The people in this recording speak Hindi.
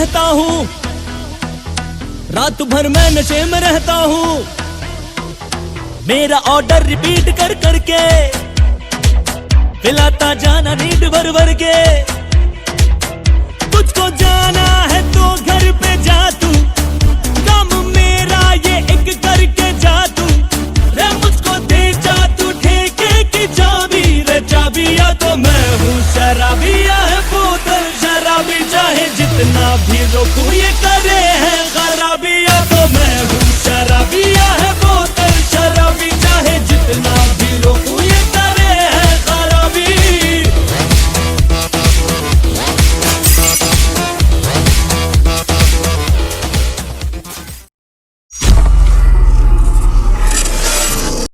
रहता हूँ, रात भर मैं नशे में रहता हूँ। मेरा ऑर्डर रिपीट कर करके खिलाता जाना नीड भर भर के। तुझको जाना है तो घर पे जा तू, काम मेरा ये